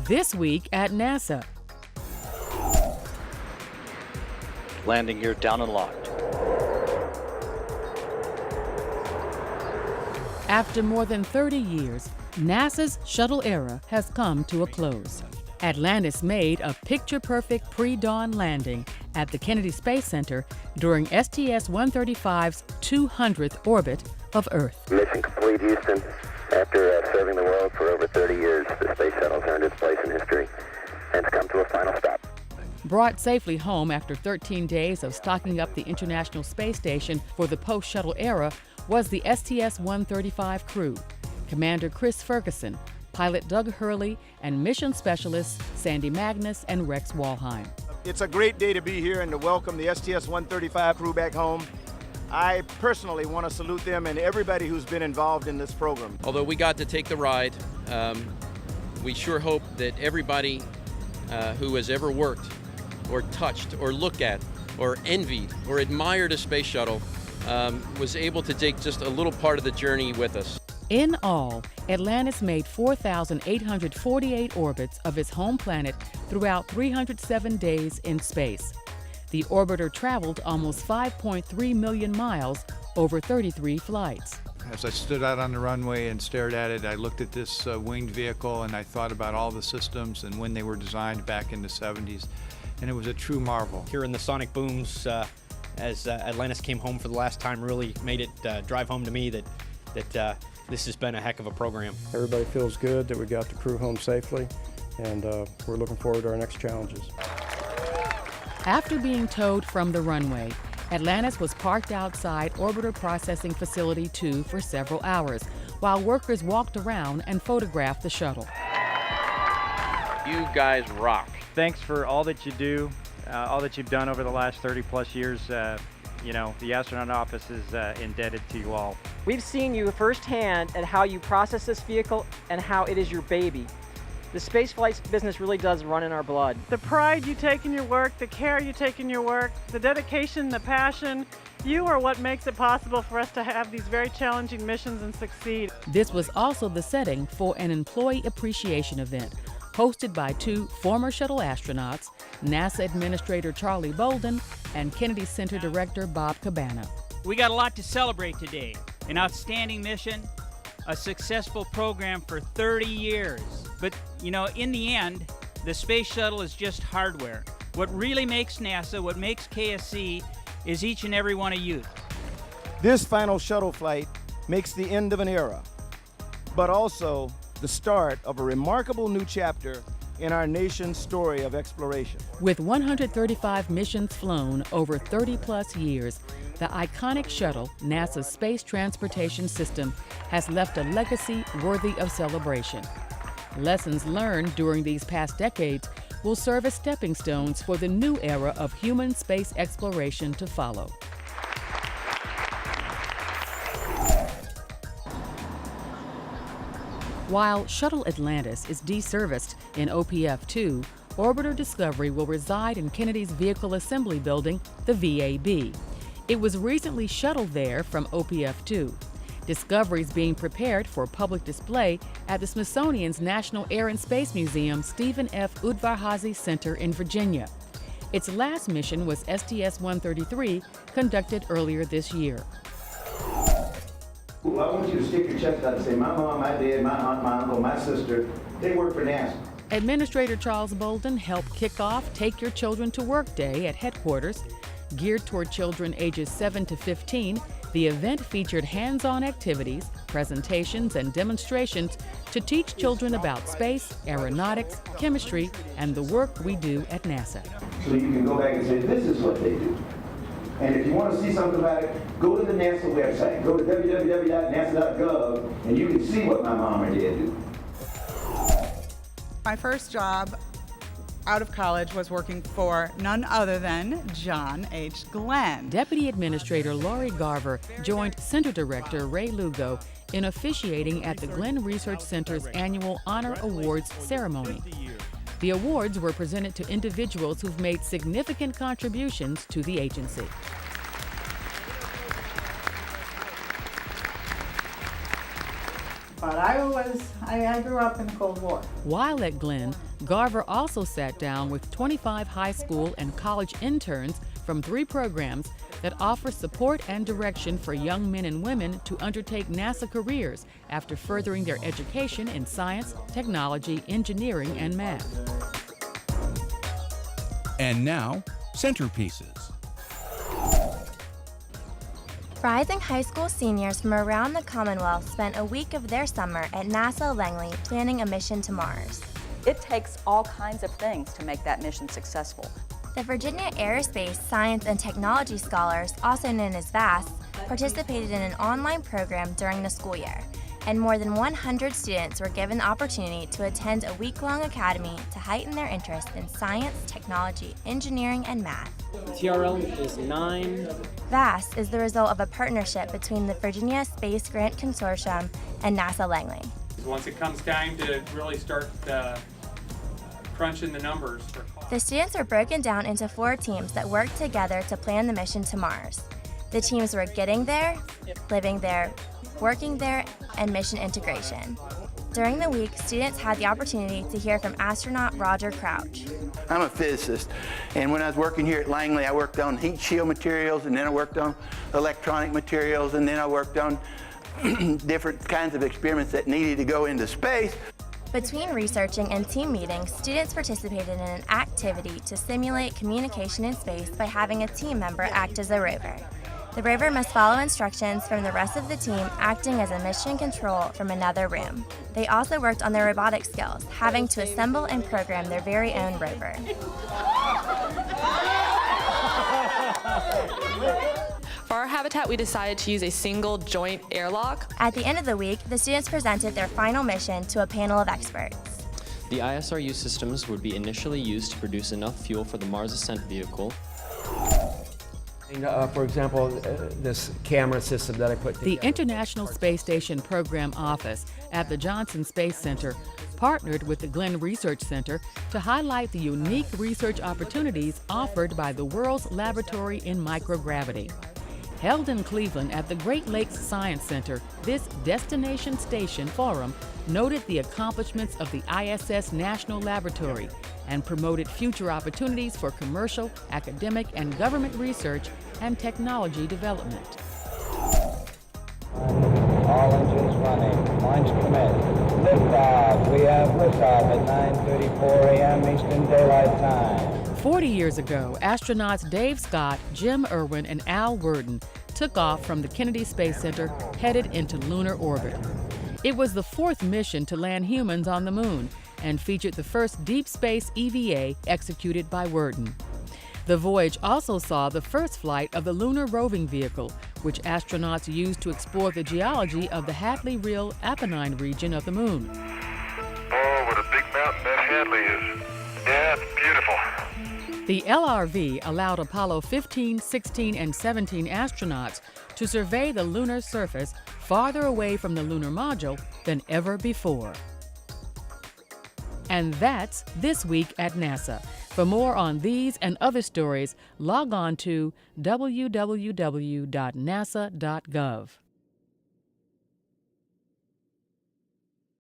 This week at NASA. Landing gear down and locked. After more than 30 years, NASA's shuttle era has come to a close. Atlantis made a picture-perfect pre-dawn landing at the Kennedy Space Center during STS-135's 200th orbit of Earth. Mission complete, Houston. After serving the world for over 30 years, the space shuttle's earned its place in history and it's come to a final stop. Brought safely home after 13 days of stocking up the International Space Station for the post-shuttle era was the STS-135 crew. Commander Chris Ferguson, pilot Doug Hurley, and mission specialists Sandy Magnus and Rex Walheim. It's a great day to be here and to welcome the STS-135 crew back home. I personally want to salute them and everybody who's been involved in this program. Although we got to take the ride, we sure hope that everybody who has ever worked or touched or looked at or envied or admired a space shuttle was able to take just a little part of the journey with us. In all, Atlantis made 4,848 orbits of its home planet throughout 307 days in space. The orbiter traveled almost 5.3 million miles over 33 flights. As I stood out on the runway and stared at it, I looked at this winged vehicle and I thought about all the systems and when they were designed back in the 70s, and it was a true marvel. Hearing the sonic booms as Atlantis came home for the last time really made it drive home to me that this has been a heck of a program. Everybody feels good that we got the crew home safely, and we're looking forward to our next challenges. After being towed from the runway, Atlantis was parked outside Orbiter Processing Facility 2 for several hours, while workers walked around and photographed the shuttle. You guys rock. Thanks for all that you do, all that you've done over the last 30-plus years. You know, the astronaut office is indebted to you all. We've seen you firsthand at how you process this vehicle and how it is your baby. The space flight business really does run in our blood. The pride you take in your work, the care you take in your work, the dedication, the passion, you are what makes it possible for us to have these very challenging missions and succeed. This was also the setting for an employee appreciation event hosted by two former shuttle astronauts, NASA Administrator Charlie Bolden and Kennedy Center Director Bob Cabana. We got a lot to celebrate today. An outstanding mission, a successful program for 30 years. But, you know, in the end, the space shuttle is just hardware. What really makes NASA, what makes KSC, is each and every one of you. This final shuttle flight makes the end of an era, but also the start of a remarkable new chapter in our nation's story of exploration. With 135 missions flown over 30-plus years, the iconic shuttle, NASA's Space Transportation System, has left a legacy worthy of celebration. Lessons learned during these past decades will serve as stepping stones for the new era of human space exploration to follow. While Shuttle Atlantis is deserviced in OPF-2, Orbiter Discovery will reside in Kennedy's Vehicle Assembly Building, the VAB. It was recently shuttled there from OPF-2. Discovery is being prepared for public display at the Smithsonian's National Air and Space Museum Stephen F. Udvar-Hazy Center in Virginia. Its last mission was STS-133, conducted earlier this year. I want you to stick your chest out and say, my mom, my dad, my aunt, my uncle, my sister, they work for NASA. Administrator Charles Bolden helped kick off Take Your Children to Work Day at headquarters. Geared toward children ages 7 to 15, the event featured hands-on activities, presentations, and demonstrations to teach children about space, aeronautics, chemistry, and the work we do at NASA. So you can go back and say, this is what they do. And if you want to see something about it, go to the NASA website. Go to www.nasa.gov, and you can see what my mom or dad do. My first job out of college was working for none other than John H. Glenn. Deputy Administrator Laurie Garver joined Center Director Ray Lugo in officiating at the Glenn Research Center's annual Honor Awards ceremony. The awards were presented to individuals who've made significant contributions to the agency. but I grew up in the Cold War. While at Glenn, Garver also sat down with 25 high school and college interns from 3 programs that offer support and direction for young men and women to undertake NASA careers after furthering their education in science, technology, engineering, and math. And now, centerpieces. Rising high school seniors from around the Commonwealth spent a week of their summer at NASA Langley planning a mission to Mars. It takes all kinds of things to make that mission successful. The Virginia Aerospace Science and Technology Scholars, also known as VASS, participated in an online program during the school year, and more than 100 students were given the opportunity to attend a week-long academy to heighten their interest in science, technology, engineering, and math. TRL is 9. VASS is the result of a partnership between the Virginia Space Grant Consortium and NASA Langley. Once it comes time to really start crunching the numbers. The students were broken down into 4 teams that worked together to plan the mission to Mars. The teams were getting there, living there, working there, and mission integration. During the week, students had the opportunity to hear from astronaut Roger Crouch. I'm a physicist, and when I was working here at Langley, I worked on heat shield materials, and then I worked on electronic materials, and then I worked on different kinds of experiments that needed to go into space. Between researching and team meetings, students participated in an activity to simulate communication in space by having a team member act as a rover. The rover must follow instructions from the rest of the team, acting as a mission control from another room. They also worked on their robotic skills, having to assemble and program their very own rover. For our habitat, we decided to use a single joint airlock. At the end of the week, the students presented their final mission to a panel of experts. The ISRU systems would be initially used to produce enough fuel for the Mars ascent vehicle. For example, this camera system that I put together. The International Space Station Program Office at the Johnson Space Center partnered with the Glenn Research Center to highlight the unique research opportunities offered by the world's laboratory in microgravity. Held in Cleveland at the Great Lakes Science Center, this Destination Station Forum noted the accomplishments of the ISS National Laboratory and promoted future opportunities for commercial, academic, and government research and technology development. All engines running. Launch commit. Liftoff. We have liftoff at 9:34 a.m. Eastern Daylight Time. 40 years ago, astronauts Dave Scott, Jim Irwin, and Al Worden took off from the Kennedy Space Center, headed into lunar orbit. It was the 4th mission to land humans on the moon and featured the first deep space EVA executed by Worden. The voyage also saw the first flight of the Lunar Roving Vehicle, which astronauts used to explore the geology of the Hadley-Rille Apennine region of the moon. Oh, what a big mountain that Hadley is. Yeah, it's beautiful. The LRV allowed Apollo 15, 16, and 17 astronauts to survey the lunar surface farther away from the lunar module than ever before. And that's This Week at NASA. For more on these and other stories, log on to www.nasa.gov.